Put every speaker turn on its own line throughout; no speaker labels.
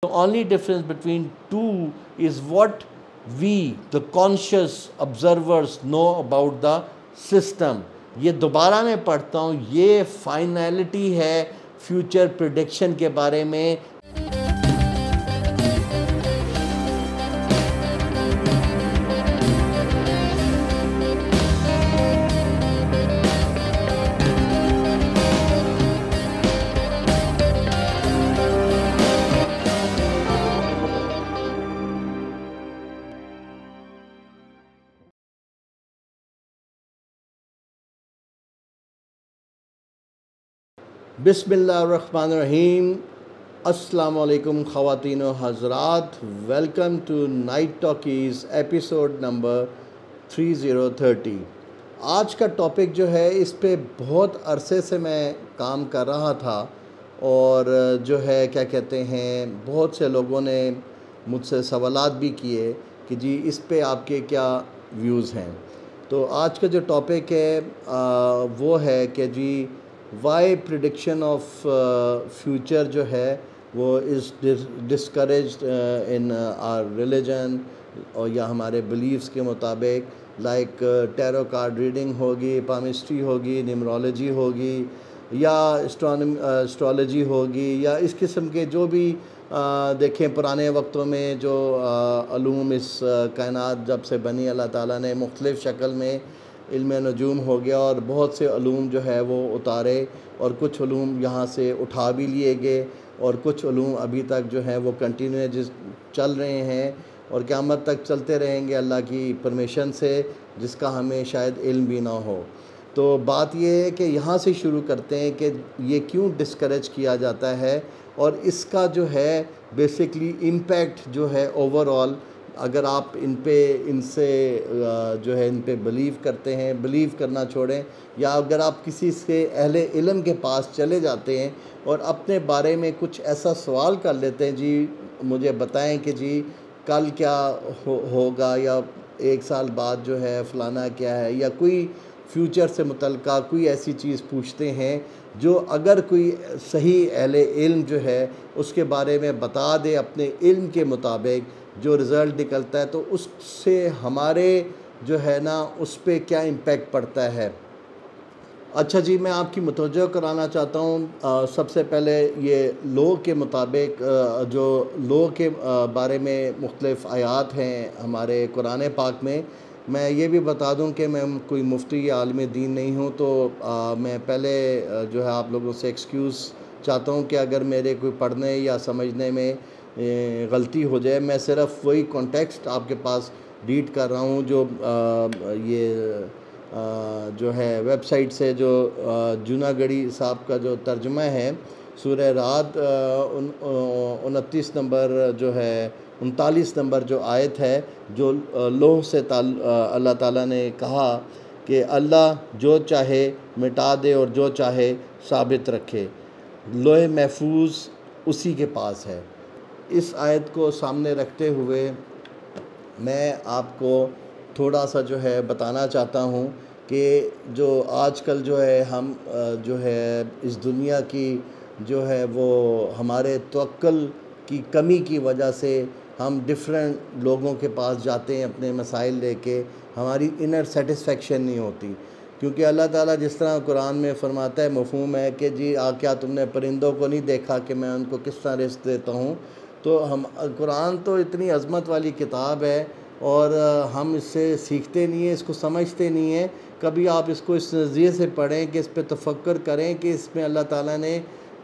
The only difference between two is what we, the conscious observers, know about the system. ये दोबारा मैं पढ़ता हूँ, ये फाइनलिटी है फ्यूचर प्रिडिक्शन के बारे में। बिस्मिल्लाहिर्रहमानिर्रहीम। अस्सलाम वालेकुम ख़वातीन व हज़रात, welcome to night talkies episode number 3030। आज का टॉपिक जो है, इस पे बहुत अरसे से मैं काम कर रहा था और जो है क्या कहते हैं, बहुत से लोगों ने मुझसे सवालात भी किए कि जी इस पे आपके क्या व्यूज़ हैं। तो आज का जो टॉपिक है वो है कि जी वाई प्रिडिक्शन ऑफ फ्यूचर जो है वो is discouraged in our religion, और या हमारे बिलीव्स के मुताबिक, लाइक टैरो कार्ड रीडिंग होगी, पामिस्ट्री होगी, न्यूमरोलॉजी होगी, या एस्ट्रोलॉजी होगी, या इस किस्म के जो भी देखें पुराने वक्तों में जो अलूम इस कायनात जब से बनी, अल्लाह ताला ने मुख्तलिफ़ शक्ल में इल्म नजूम हो गया और बहुत से अलूम जो है वो उतारे, और कुछ अलूम यहाँ से उठा भी लिए गए, और कुछ अलूम अभी तक जो है वो कंटिन्यू चल रहे हैं और क़यामत तक चलते रहेंगे अल्लाह की परमिशन से, जिसका हमें शायद इल्म भी ना हो। तो बात ये है कि यहाँ से शुरू करते हैं कि ये क्यों डिस्करेज किया जाता है, और इसका जो है बेसिकली इम्पैक्ट जो है ओवरऑल, अगर आप इनसे जो है इन पे बिलीव करते हैं, बिलीव करना छोड़ें, या अगर आप किसी से अहले इल्म के पास चले जाते हैं और अपने बारे में कुछ ऐसा सवाल कर लेते हैं, जी मुझे बताएं कि जी कल क्या होगा, या एक साल बाद जो है फ़लाना क्या है, या कोई फ्यूचर से मुतल्लिक़ा कोई ऐसी चीज़ पूछते हैं जो अगर कोई सही अहले इल्म जो है उसके बारे में बता दे अपने इल्म के मुताबिक, जो रिज़ल्ट निकलता है, तो उससे हमारे जो है ना उस पर क्या इम्पेक्ट पड़ता है। अच्छा जी, मैं आपकी मुतवज्जो कराना चाहता हूँ सबसे पहले ये लॉ के मुताबिक, जो लॉ के बारे में मुख्तलिफ़ आयात हैं हमारे कुरान पाक में। मैं ये भी बता दूं कि मैं कोई मुफ्ती या आलिम दीन नहीं हूँ, तो मैं पहले जो है आप लोगों से एक्सक्यूज़ चाहता हूँ कि अगर मेरे कोई पढ़ने या समझने में गलती हो जाए। मैं सिर्फ़ वही कॉन्टेक्स्ट आपके पास रीड कर रहा हूँ जो ये जो है वेबसाइट से जो जूनागढ़ी साहब का जो तर्जुमा है सूरह रात 29 नंबर जो है 39 नंबर जो आयत है, जो लोह से अल्लाह ताला ने कहा कि अल्लाह जो चाहे मिटा दे और जो चाहे साबित रखे, लोहे महफूज उसी के पास है। इस आयत को सामने रखते हुए मैं आपको थोड़ा सा जो है बताना चाहता हूँ कि जो आजकल जो है हम जो है इस दुनिया की जो है वो हमारे तवक्कुल की कमी की वजह से हम डिफरेंट लोगों के पास जाते हैं अपने मसाइल लेके, हमारी इनर सेटिस्फेक्शन नहीं होती, क्योंकि अल्लाह ताला जिस तरह कुरान में फ़रमाता है, मफ़हूम है कि जी क्या तुमने परिंदों को नहीं देखा कि मैं उनको किस तरह रिज़्क़ देता हूँ। तो हम कुरान तो इतनी अज़मत वाली किताब है और हम इससे सीखते नहीं हैं, इसको समझते नहीं हैं। कभी आप इसको इस नज़रिए से पढ़ें कि इस पे तफ़क्कुर करें कि इसमें अल्लाह ताला ने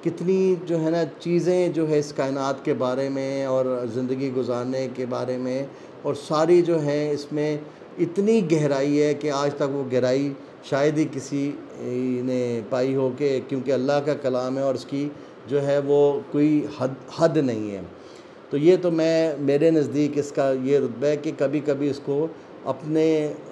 कितनी जो है ना चीज़ें जो है इस कायनात के बारे में और ज़िंदगी गुजारने के बारे में, और सारी जो हैं इसमें इतनी गहराई है कि आज तक वो गहराई शायद ही किसी ने पाई हो, कि क्योंकि अल्लाह का कलाम है और उसकी जो है वो कोई हद नहीं है। तो ये तो मेरे नज़दीक इसका ये रुतबा है कि कभी कभी इसको अपने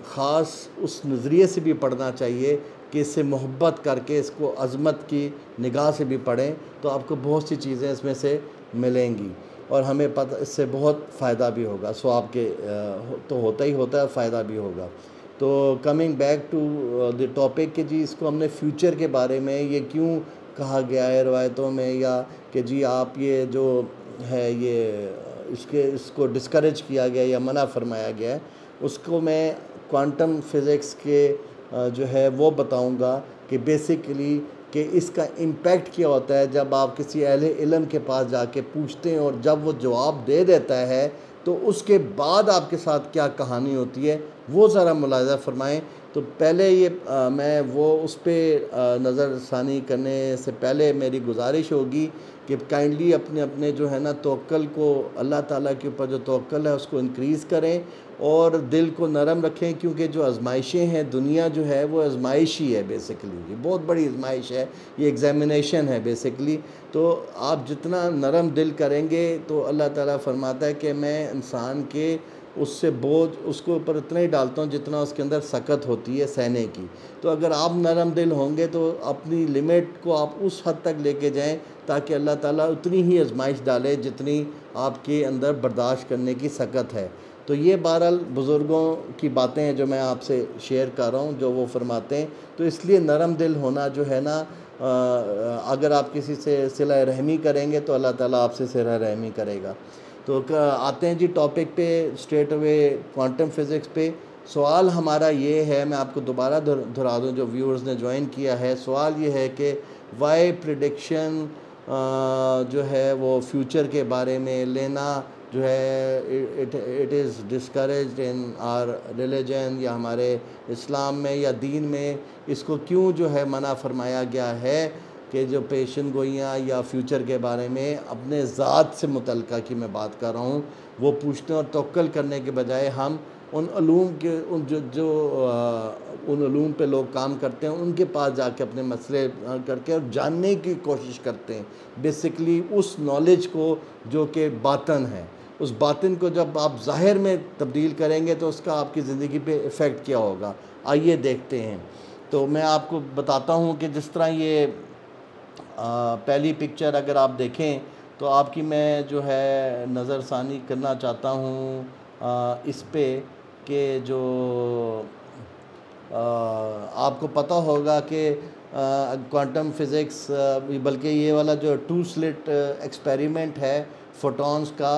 ख़ास उस नज़रिए से भी पढ़ना चाहिए कि इससे मोहब्बत करके इसको अज़मत की निगाह से भी पढ़ें, तो आपको बहुत सी चीज़ें इसमें से मिलेंगी और हमें पता इससे बहुत फ़ायदा भी होगा। स्वाब के तो होता ही होता है, फ़ायदा भी होगा। तो coming back to the topic कि जी इसको हमने फ्यूचर के बारे में ये क्यों कहा गया है रवायतों में, या कि जी आप ये जो है ये इसको डिस्करेज किया गया या मना फरमाया गया है, उसको मैं क्वांटम फिज़िक्स के जो है वो बताऊंगा कि बेसिकली कि इसका इम्पैक्ट क्या होता है जब आप किसी अहले इल्म के पास जाके पूछते हैं और जब वो जवाब दे देता है तो उसके बाद आपके साथ क्या कहानी होती है, वो ज़रा मुलाज़ा फरमाएँ। तो पहले ये मैं वो उस पर नज़र षानी करने से पहले मेरी गुजारिश होगी कि काइंडली अपने अपने जो है ना तवक्ल को, अल्लाह ताला के ऊपर जो तवक्ल है उसको इंक्रीज़ करें और दिल को नरम रखें, क्योंकि जो आजमाइशें हैं, दुनिया जो है वो आजमाइश ही है बेसिकली, ये बहुत बड़ी आजमाइश है, ये एग्ज़ामिनेशन है बेसिकली। तो आप जितना नरम दिल करेंगे तो अल्लाह ताला फरमाता है कि मैं इंसान के उससे बोझ उसके ऊपर इतना ही डालता हूँ जितना उसके अंदर सकत होती है सहने की। तो अगर आप नरम दिल होंगे तो अपनी लिमिट को आप उस हद तक लेके जाएं ताकि अल्लाह ताला उतनी ही आजमाइश डाले जितनी आपके अंदर बर्दाश्त करने की सकत है। तो ये बहरहाल बुज़ुर्गों की बातें हैं जो मैं आपसे शेयर कर रहा हूँ, जो वो फरमाते हैं। तो इसलिए नरम दिल होना जो है ना, अगर आप किसी से सिला रहमी करेंगे तो अल्लाह ताला आपसे सिला रहमी करेगा। तो आते हैं जी टॉपिक पे स्ट्रेट अवे, क्वांटम फिज़िक्स पे। सवाल हमारा ये है, मैं आपको दोबारा दोहरा दूँ जो व्यूअर्स ने ज्वाइन किया है। सवाल ये है कि वाई प्रिडिक्शन जो है वो फ्यूचर के बारे में लेना जो है it is discouraged in our religion, या हमारे इस्लाम में या दीन में इसको क्यों जो है मना फरमाया गया है कि जो पेशन गोइयाँ या फ्यूचर के बारे में अपने ज़ात से मुतल्लिक़ा की मैं बात कर रहा हूँ वो पूछते हैं, और तवक्ल करने के बजाय हम उन उलूम के उन उलूम पे लोग काम करते हैं उनके पास जाके अपने मसले करके और जानने की कोशिश करते हैं बेसिकली उस नॉलेज को जो कि बातन है। उस बातिन को जब आप ज़ाहिर में तब्दील करेंगे तो उसका आपकी ज़िंदगी पे इफ़ेक्ट क्या होगा, आइए देखते हैं। तो मैं आपको बताता हूँ कि जिस तरह ये पहली पिक्चर अगर आप देखें तो आपकी मैं जो है नज़रसानी करना चाहता हूँ इस पे कि जो आपको पता होगा कि क्वांटम फिज़िक्स, बल्कि ये वाला जो टू स्लिट एक्सपेरिमेंट है फोटॉन्स का,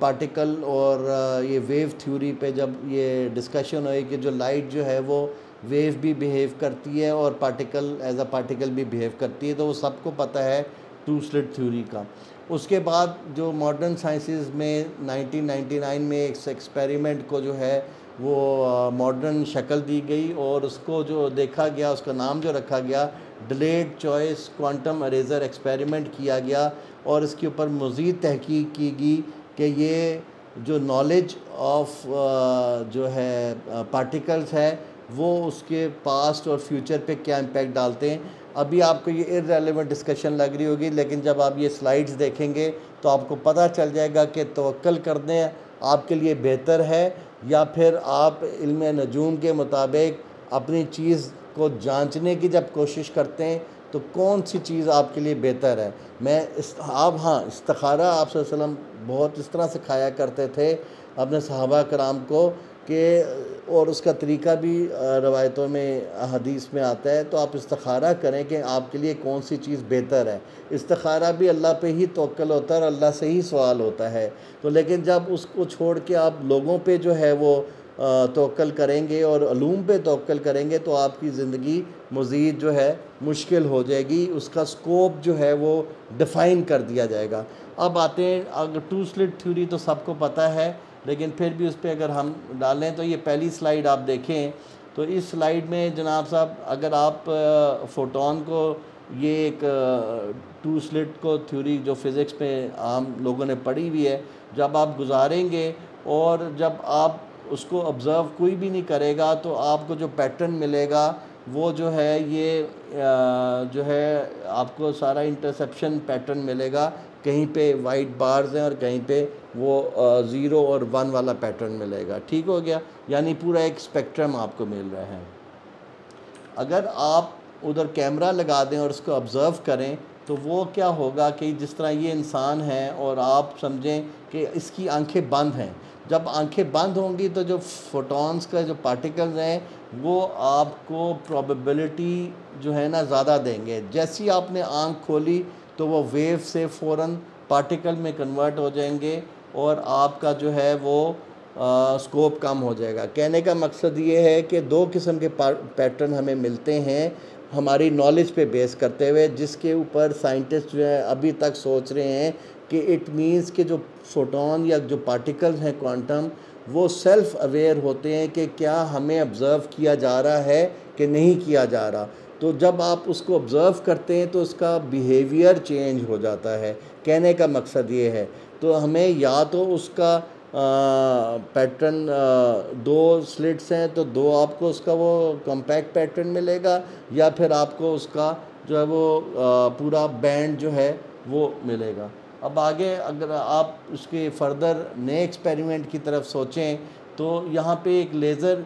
पार्टिकल और ये वेव थ्योरी पे जब ये डिस्कशन हुई कि जो लाइट जो है वो वेव भी बिहेव करती है और पार्टिकल एज अ पार्टिकल भी बिहेव करती है, तो वो सबको पता है टू स्लिट थ्योरी का। उसके बाद जो मॉडर्न साइंसेस में 1999 में एक एक्सपेरिमेंट को जो है वो मॉडर्न शक्ल दी गई और उसको जो देखा गया उसका नाम जो रखा गया delayed choice quantum eraser experiment किया गया, और इसके ऊपर मज़ीद तहकीक की गई कि ये जो नॉलेज ऑफ जो है पार्टिकल्स है वो उसके पास्ट और फ्यूचर पे क्या इम्पेक्ट डालते हैं। अभी आपको ये इररेलेवेंट डिस्कशन लग रही होगी, लेकिन जब आप ये स्लाइड्स देखेंगे तो आपको पता चल जाएगा कि तवक्ल करने आपके लिए बेहतर है या फिर आप इल्म नजूम के मुताबिक अपनी चीज़ को जांचने की जब कोशिश करते हैं तो कौन सी चीज़ आपके लिए बेहतर है। आप हाँ, इस्तिखारा आप सल्लल्लाहु अलैहि वसल्लम बहुत इस तरह सिखाया करते थे अपने सहाबा कराम को कि, और उसका तरीका भी रवायतों में हदीस में आता है। तो आप इस्तिखारा करें कि आपके लिए कौन सी चीज़ बेहतर है। इस्तिखारा भी अल्लाह पे ही तवक्ल होता है और अल्लाह से ही सवाल होता है। तो लेकिन जब उसको छोड़ के आप लोगों पे जो है वो तवक्ल करेंगे और उलूम पे तवक्ल करेंगे तो आपकी ज़िंदगी मज़ीद जो है मुश्किल हो जाएगी, उसका स्कोप जो है वो डिफ़ाइन कर दिया जाएगा। अब आते हैं, अगर टू स्लिट थ्योरी तो सबको पता है, लेकिन फिर भी उस पर अगर हम डालें तो ये पहली स्लाइड आप देखें तो इस स्लाइड में जनाब साहब अगर आप फोटोन को, ये एक टू स्लिट को थ्योरी जो फ़िज़िक्स में आम लोगों ने पढ़ी हुई है, जब आप गुजारेंगे और जब आप उसको ऑब्ज़र्व कोई भी नहीं करेगा तो आपको जो पैटर्न मिलेगा वो जो है ये जो है आपको सारा इंटरसेप्शन पैटर्न मिलेगा। कहीं पे वाइट बार्स हैं और कहीं पे वो 0 और 1 वाला पैटर्न मिलेगा। ठीक हो गया, यानी पूरा एक स्पेक्ट्रम आपको मिल रहा है। अगर आप उधर कैमरा लगा दें और उसको ऑब्ज़र्व करें तो वो क्या होगा कि जिस तरह ये इंसान है और आप समझें कि इसकी आंखें बंद हैं। जब आंखें बंद होंगी तो जो फोटॉन्स का जो पार्टिकल्स हैं वो आपको प्रोबेबिलिटी जो है ना ज़्यादा देंगे। जैसी आपने आंख खोली तो वो वेव से फ़ौरन पार्टिकल में कन्वर्ट हो जाएंगे और आपका जो है वो स्कोप कम हो जाएगा। कहने का मकसद ये है कि दो किस्म के पैटर्न हमें मिलते हैं हमारी नॉलेज पे बेस करते हुए, जिसके ऊपर साइंटिस्ट जो है अभी तक सोच रहे हैं कि इट मीन्स कि जो फोटोन या जो पार्टिकल्स हैं क्वांटम, वो सेल्फ अवेयर होते हैं कि क्या हमें ऑब्ज़र्व किया जा रहा है कि नहीं किया जा रहा। तो जब आप उसको ऑब्ज़र्व करते हैं तो उसका बिहेवियर चेंज हो जाता है। कहने का मकसद ये है, तो हमें या तो उसका पैटर्न, दो स्लिट्स हैं तो दो आपको उसका वो कॉम्पैक्ट पैटर्न मिलेगा, या फिर आपको उसका जो है वो पूरा बैंड जो है वो मिलेगा। अब आगे अगर आप उसके फर्दर नए एक्सपेरिमेंट की तरफ सोचें तो यहाँ पे एक लेज़र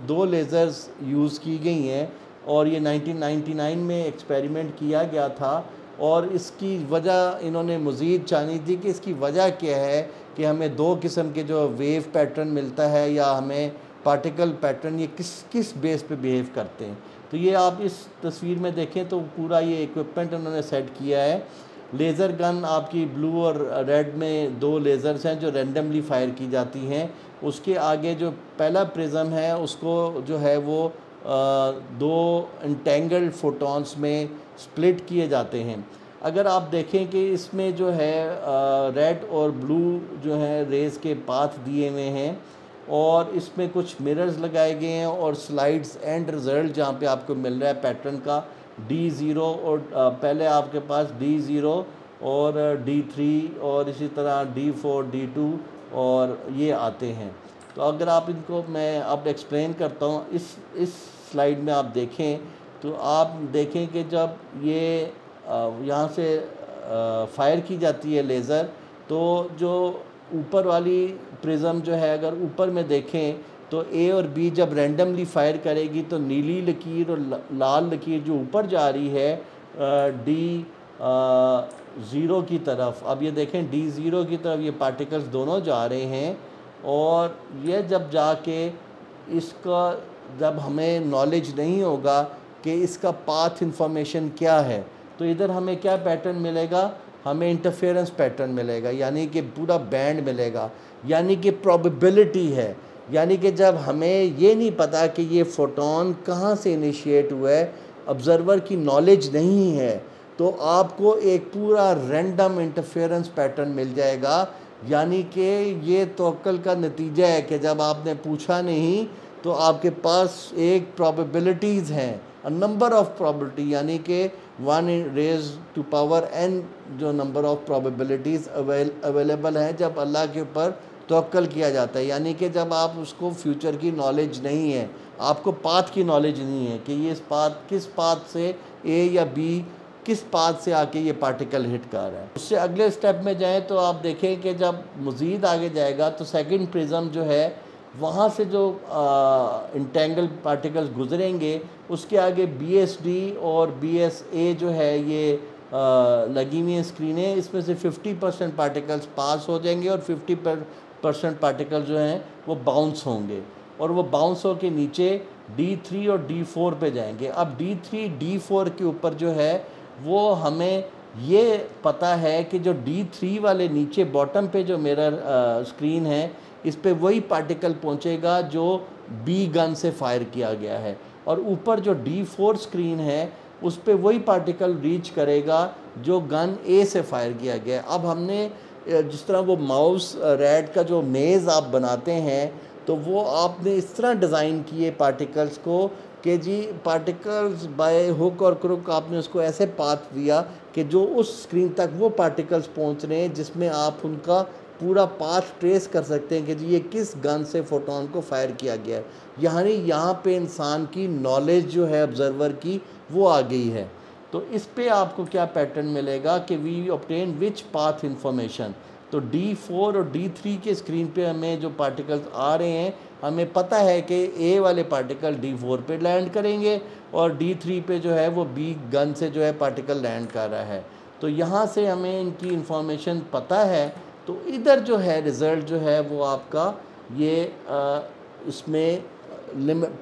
दो लेज़र्स यूज़ की गई हैं और ये 1999 में एक्सपेरिमेंट किया गया था। और इसकी वजह इन्होंने मज़ीद जानी थी कि इसकी वजह क्या है कि हमें दो किस्म के जो वेव पैटर्न मिलता है या हमें पार्टिकल पैटर्न, ये किस किस बेस पे बिहेव करते हैं। तो ये आप इस तस्वीर में देखें तो पूरा ये इक्विपमेंट उन्होंने सेट किया है। लेज़र गन आपकी ब्लू और रेड में दो लेज़र्स हैं जो रैंडमली फायर की जाती हैं। उसके आगे जो पहला प्रिज्म है उसको जो है वो दो इंटेंगल्ड फोटॉन्स में स्प्लिट किए जाते हैं। अगर आप देखें कि इसमें जो है रेड और ब्लू जो है रेज़ के पाथ दिए हुए हैं और इसमें कुछ मिरर्स लगाए गए हैं और स्लाइड्स एंड रिज़ल्ट जहाँ पे आपको मिल रहा है पैटर्न का D0 और पहले आपके पास D0 और D3 और इसी तरह D4 D2 और ये आते हैं। तो अगर आप इनको मैं अब एक्सप्लेन करता हूँ, इस स्लाइड में आप देखें तो आप देखें कि जब ये यहाँ से फायर की जाती है लेज़र, तो जो ऊपर वाली प्रिज्म जो है अगर ऊपर में देखें तो ए और बी जब रैंडमली फायर करेगी तो नीली लकीर और लाल लकीर जो ऊपर जा रही है D0 की तरफ, अब ये देखें D0 की तरफ ये पार्टिकल्स दोनों जा रहे हैं। और ये जब जाके इसका जब हमें नॉलेज नहीं होगा कि इसका पाथ इंफॉर्मेशन क्या है, तो इधर हमें क्या पैटर्न मिलेगा, हमें इंटरफेरेंस पैटर्न मिलेगा, यानी कि पूरा बैंड मिलेगा, यानी कि प्रोबेबिलिटी है। यानी कि जब हमें ये नहीं पता कि ये फोटोन कहाँ से इनिशिएट हुआ है, ऑब्ज़र्वर की नॉलेज नहीं है, तो आपको एक पूरा रैंडम इंटरफेरेंस पैटर्न मिल जाएगा। यानी कि ये तवक्कुल का नतीजा है कि जब आपने पूछा नहीं तो आपके पास एक प्रोबेबिलिटीज़ हैं, अ नंबर ऑफ प्रोबेबिलिटी, यानी कि 1 n जो नंबर ऑफ प्रोबेबिलिटीज़ अवेलेबल हैं जब अल्लाह के ऊपर तवक्कुल किया जाता है। यानी कि जब आप उसको फ्यूचर की नॉलेज नहीं है, आपको पाथ की नॉलेज नहीं है कि ये किस पाथ से ए या बी किस पाथ से आके ये पार्टिकल हिट कर रहा है। उससे अगले स्टेप में जाएं तो आप देखें कि जब मज़ीद आगे जाएगा तो सेकंड प्रिज्म जो है वहाँ से जो इंटेंगल पार्टिकल्स गुजरेंगे उसके आगे BSD और BSA जो है ये लगी हुई हैं स्क्रीनें, इसमें से 50% पार्टिकल्स पास हो जाएंगे और 50% पार्टिकल जो हैं वो बाउंस होंगे और वो बाउंस हो के नीचे D3 और D4 पे जाएंगे। अब D3 D4 के ऊपर जो है वो हमें ये पता है कि जो D3 वाले नीचे बॉटम पे जो मिरर स्क्रीन है इस पे वही पार्टिकल पहुंचेगा जो B गन से फायर किया गया है, और ऊपर जो D4 स्क्रीन है उस पे वही पार्टिकल रीच करेगा जो गन A से फायर किया गया है। अब हमने जिस तरह वो माउस रैट का जो मेज़ आप बनाते हैं तो वो आपने इस तरह डिज़ाइन किए पार्टिकल्स को कि जी पार्टिकल्स बाय हुक और क्रुक आपने उसको ऐसे पाथ दिया कि जो उस स्क्रीन तक वो पार्टिकल्स पहुंच रहे हैं जिसमें आप उनका पूरा पाथ ट्रेस कर सकते हैं कि जी ये किस गन से फोटोन को फायर किया गया है। यानी यहाँ पे इंसान की नॉलेज जो है ऑब्ज़र्वर की वो आ गई है। तो इस पे आपको क्या पैटर्न मिलेगा कि we obtain which path information. तो D4 और D3 के स्क्रीन पे हमें जो पार्टिकल्स आ रहे हैं हमें पता है कि A वाले पार्टिकल D4 पे लैंड करेंगे और D3 पे जो है वो B गन से जो है पार्टिकल लैंड कर रहा है। तो यहाँ से हमें इनकी इंफॉर्मेशन पता है। तो इधर जो है रिज़ल्ट जो है वो आपका ये इसमें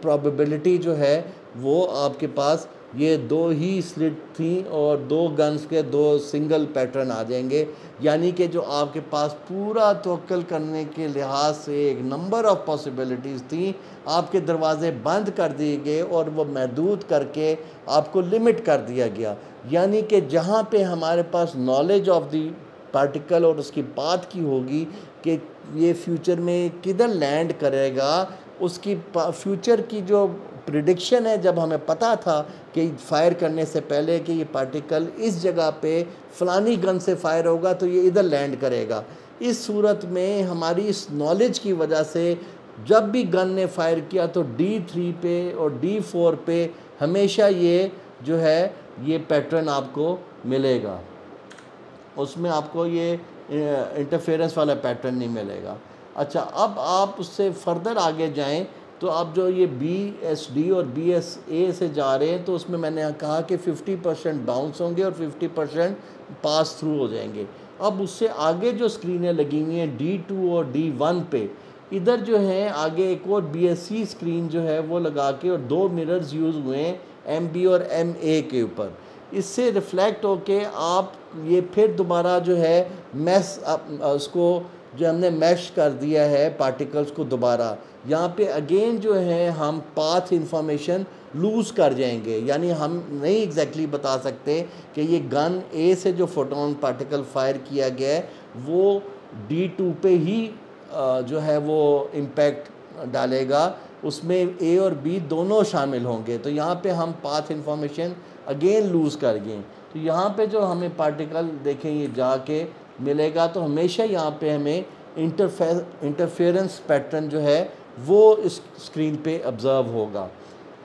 प्रोबेबिलिटी जो है वो आपके पास ये दो ही स्लिट थी और दो गन्स के दो सिंगल पैटर्न आ जाएंगे, यानी कि जो आपके पास पूरा तवक्कल करने के लिहाज से एक नंबर ऑफ़ पॉसिबिलिटीज़ थी, आपके दरवाज़े बंद कर दिए गए और वो महदूद करके आपको लिमिट कर दिया गया। यानी कि जहाँ पे हमारे पास नॉलेज ऑफ दी पार्टिकल और उसकी पाथ की होगी कि ये फ्यूचर में किधर लैंड करेगा, उसकी फ्यूचर की जो प्रिडिक्शन है, जब हमें पता था कि फायर करने से पहले कि ये पार्टिकल इस जगह पे फ़लानी गन से फायर होगा तो ये इधर लैंड करेगा, इस सूरत में हमारी इस नॉलेज की वजह से जब भी गन ने फायर किया तो D3 पे और D4 पे हमेशा ये जो है ये पैटर्न आपको मिलेगा, उसमें आपको ये इंटरफेरेंस वाला पैटर्न नहीं मिलेगा। अच्छा, अब आप उससे फर्दर आगे जाएं तो आप जो ये BSD और BSA से जा रहे हैं तो उसमें मैंने कहा कि 50% बाउंस होंगे और 50% पास थ्रू हो जाएंगे। अब उससे आगे जो स्क्रीनें लगी हुई हैं D2 और D1 पे, इधर जो है आगे एक और BSC स्क्रीन जो है वो लगा के और दो मिरर्स यूज़ हुए हैं MB और MA के ऊपर। इससे रिफ़्लेक्ट होके आप ये फिर दोबारा जो है उसको जो हमने मैश कर दिया है पार्टिकल्स को, दोबारा यहाँ पे अगेन जो है हम पाथ इंफॉर्मेशन लूज़ कर जाएंगे, यानी हम नहीं एग्जैक्टली बता सकते कि ये गन A से जो फोटोन पार्टिकल फायर किया गया है वो D2 पे ही जो है वो इम्पैक्ट डालेगा, उसमें A और B दोनों शामिल होंगे। तो यहाँ पे हम पाथ इंफॉर्मेशन अगेन लूज़ कर गए। तो यहाँ पे जो हमें पार्टिकल देखें ये जाके मिलेगा तो हमेशा यहाँ पे हमें इंटरफेरेंस पैटर्न जो है वो इस स्क्रीन पे ऑब्ज़र्व होगा।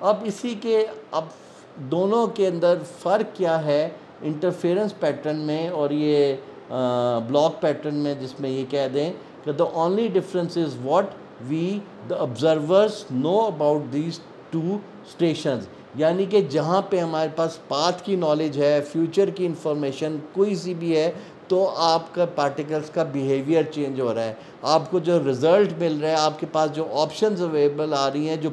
अब इसी के अब दोनों के अंदर फ़र्क क्या है इंटरफेरेंस पैटर्न में और ये ब्लॉक पैटर्न में, जिसमें ये कह दें कि the only difference is what we the observers know about these two stations, यानी कि जहाँ पे हमारे पास पाथ की नॉलेज है, फ्यूचर की इंफॉर्मेशन कोई सी भी है, तो आपका पार्टिकल्स का बिहेवियर चेंज हो रहा है, आपको जो रिज़ल्ट मिल रहा है, आपके पास जो ऑप्शंस अवेलेबल आ रही हैं, जो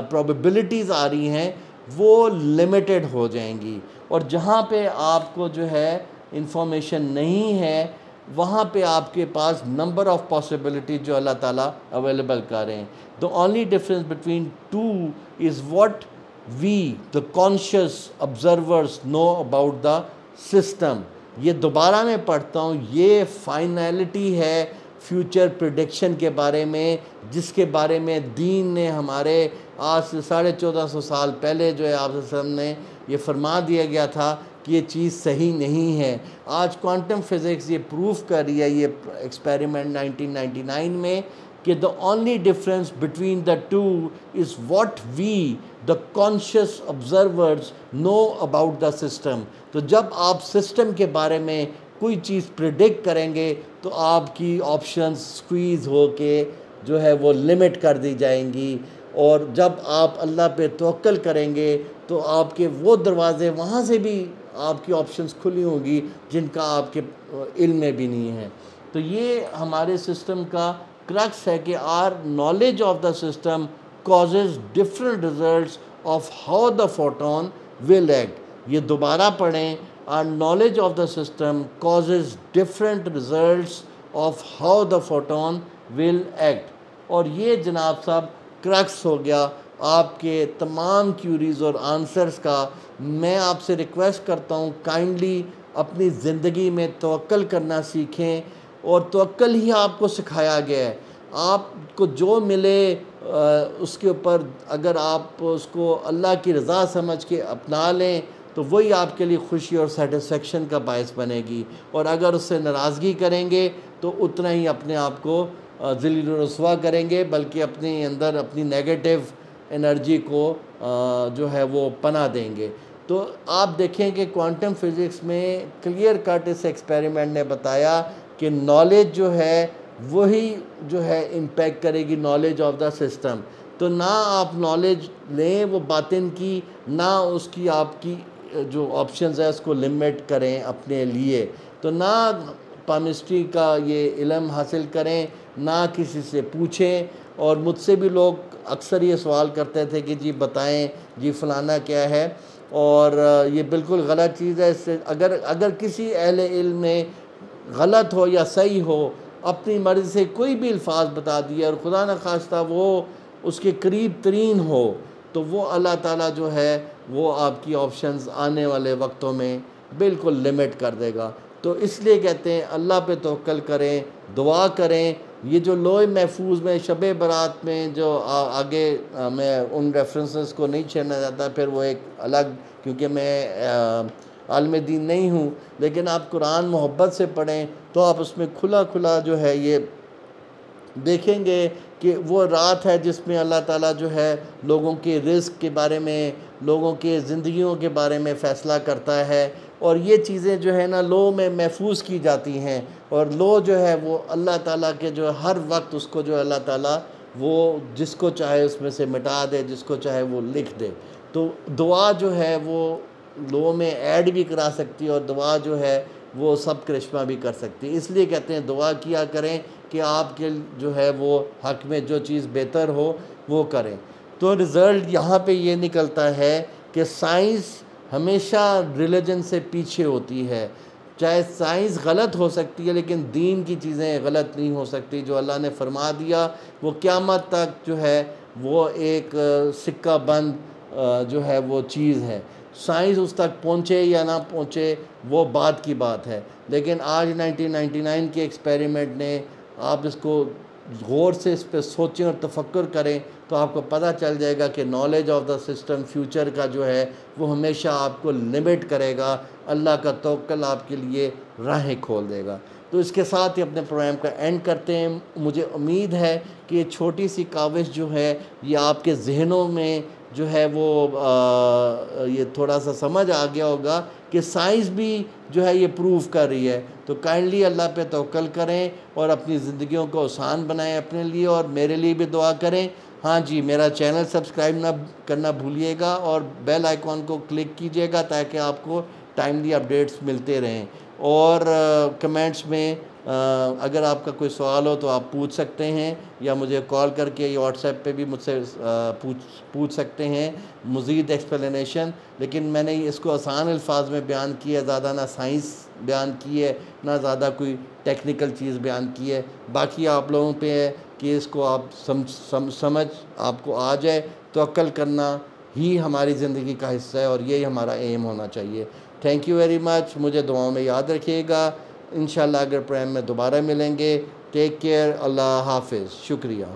प्रोबेबिलिटीज़ आ रही हैं वो लिमिटेड हो जाएंगी। और जहाँ पे आपको जो है इंफॉर्मेशन नहीं है वहाँ पे आपके पास नंबर ऑफ़ पॉसिबिलिटी जो अल्लाह ताला अवेलेबल कर रहे हैं। The only difference between two is what we the conscious observers know about the system. ये दोबारा मैं पढ़ता हूँ, ये फाइनलिटी है फ्यूचर प्रिडिक्शन के बारे में, जिसके बारे में दीन ने हमारे आज से 1450 साल पहले जो है आपके सामने ये फरमा दिया गया था कि ये चीज़ सही नहीं है। आज क्वांटम फिज़िक्स ये प्रूफ कर रही है, ये एक्सपेरिमेंट 1999 में, कि the only difference between the two is what we the conscious observers know about the system. तो जब आप सिस्टम के बारे में कोई चीज़ प्रिडिक्ट करेंगे तो आपकी ऑप्शंस स्क्वीज़ हो के जो है वो लिमिट कर दी जाएंगी, और जब आप अल्लाह पे तवक्कल करेंगे तो आपके वो दरवाज़े वहाँ से भी आपकी ऑप्शंस खुली होंगी जिनका आपके इल्म में भी नहीं है। तो ये हमारे सिस्टम का क्रक्स है कि our knowledge of the system causes different results of how the photon will act. ये दोबारा पढ़ें, our knowledge of the system causes different results of how the photon will act. और ये जनाब साहब क्रक्स हो गया आपके तमाम क्यूरीज़ और आंसर्स का। मैं आपसे रिक्वेस्ट करता हूँ काइंडली अपनी ज़िंदगी में तवक्कल करना सीखें, और तवक्कल ही आपको सिखाया गया है। आपको जो मिले उसके ऊपर अगर आप उसको अल्लाह की रज़ा समझ के अपना लें तो वही आपके लिए खुशी और सेटिस्फेक्शन का बायस बनेगी, और अगर उससे नाराज़गी करेंगे तो उतना ही अपने आप को ज़लील व रुसवा करेंगे, बल्कि अपने अंदर अपनी नेगेटिव एनर्जी को जो है वो पना देंगे। तो आप देखें कि क्वांटम फिज़िक्स में क्लियर कट इस एक्सपेरिमेंट ने बताया कि नॉलेज जो है वही जो है इम्पैक्ट करेगी नॉलेज ऑफ द सिस्टम। तो ना आप नॉलेज लें वो बातिन की, ना उसकी आपकी जो ऑप्शंस है उसको लिमिट करें अपने लिए। तो ना पामिस्ट्री का ये इल्म हासिल करें, ना किसी से पूछें। और मुझसे भी लोग अक्सर ये सवाल करते थे कि जी बताएं जी फ़लाना क्या है, और ये बिल्कुल गलत चीज़ है। इससे अगर अगर किसी अहले इल्म ने गलत हो या सही हो अपनी मर्ज़ी से कोई भी अल्फाज बता दिए और खुदा न खास्ता वो उसके करीब तरीन हो, तो वो अल्लाह ताला जो है वो आपकी ऑप्शंस आने वाले वक्तों में बिल्कुल लिमिट कर देगा। तो इसलिए कहते हैं अल्लाह पे तवक्कल करें, दुआ करें। ये जो लोहे महफूज में शब बारात में जो आगे मैं उन रेफरेंसेस को नहीं छेड़ना चाहता, फिर वो एक अलग, क्योंकि मैं आलिम दीन नहीं हूँ, लेकिन आप कुरान मोहब्बत से पढ़ें तो आप उसमें खुला खुला जो है ये देखेंगे कि वो रात है जिसमें अल्लाह ताला जो है लोगों के रिज़्क़ के बारे में, लोगों के ज़िंदगियों के बारे में फ़ैसला करता है। और ये चीज़ें जो है ना लो में महफूज की जाती हैं, और लो जो है वो अल्लाह ताला के जो हर वक्त उसको जो अल्लाह ताला वो जिसको चाहे उसमें से मिटा दे, जिसको चाहे वो लिख दे। तो दुआ जो है वो लो में ऐड भी करा सकती है, और दुआ जो है वो सब करिश्मा भी कर सकती है। इसलिए कहते हैं दुआ किया करें कि आपके जो है वो हक़ में जो चीज़ बेहतर हो वो करें। तो रिज़ल्ट यहाँ पे ये निकलता है कि साइंस हमेशा रिलीजन से पीछे होती है। चाहे साइंस गलत हो सकती है, लेकिन दीन की चीज़ें गलत नहीं हो सकती। जो अल्लाह ने फरमा दिया वो क़यामत तक जो है वो एक सिक्का बंद जो है वो चीज़ है। साइंस उस तक पहुँचे या ना पहुँचे वो बात की बात है। लेकिन आज 1999 के एक्सपेरिमेंट ने, आप इसको गौर से इस पर सोचें और तफक्कुर करें तो आपको पता चल जाएगा कि knowledge of the system future का जो है वो हमेशा आपको लिमिट करेगा। अल्लाह का तवक्कुल आपके लिए राहें खोल देगा। तो इसके साथ ही अपने प्रोग्राम का एंड करते हैं। मुझे उम्मीद है कि ये छोटी सी काविश जो है ये आपके जहनों में जो है वो ये थोड़ा सा समझ आ गया होगा कि साइंस भी जो है ये प्रूव कर रही है। तो काइंडली अल्लाह पे तवक्कल करें और अपनी ज़िंदगियों को आसान बनाएं अपने लिए, और मेरे लिए भी दुआ करें। हाँ जी, मेरा चैनल सब्सक्राइब ना करना भूलिएगा और बेल आइकॉन को क्लिक कीजिएगा ताकि आपको टाइमली अपडेट्स मिलते रहें। और कमेंट्स में अगर आपका कोई सवाल हो तो आप पूछ सकते हैं, या मुझे कॉल करके या व्हाट्सएप पे भी मुझसे पूछ सकते हैं मज़ीद एक्सप्लेनेशन। लेकिन मैंने इसको आसान अल्फाज में बयान किया है, ज़्यादा ना साइंस बयान की है ना ज़्यादा कोई टेक्निकल चीज़ बयान की है। बाकी आप लोगों पे है कि इसको आप समझ आपको आ जाए। तो अक्ल करना ही हमारी ज़िंदगी का हिस्सा है और यही हमारा एम होना चाहिए। Thank you very much. मुझे दुआओं में याद रखिएगा। इंशाल्लाह अगर प्रोग्राम में दोबारा मिलेंगे। Take care. अल्लाह हाफिज़। शुक्रिया।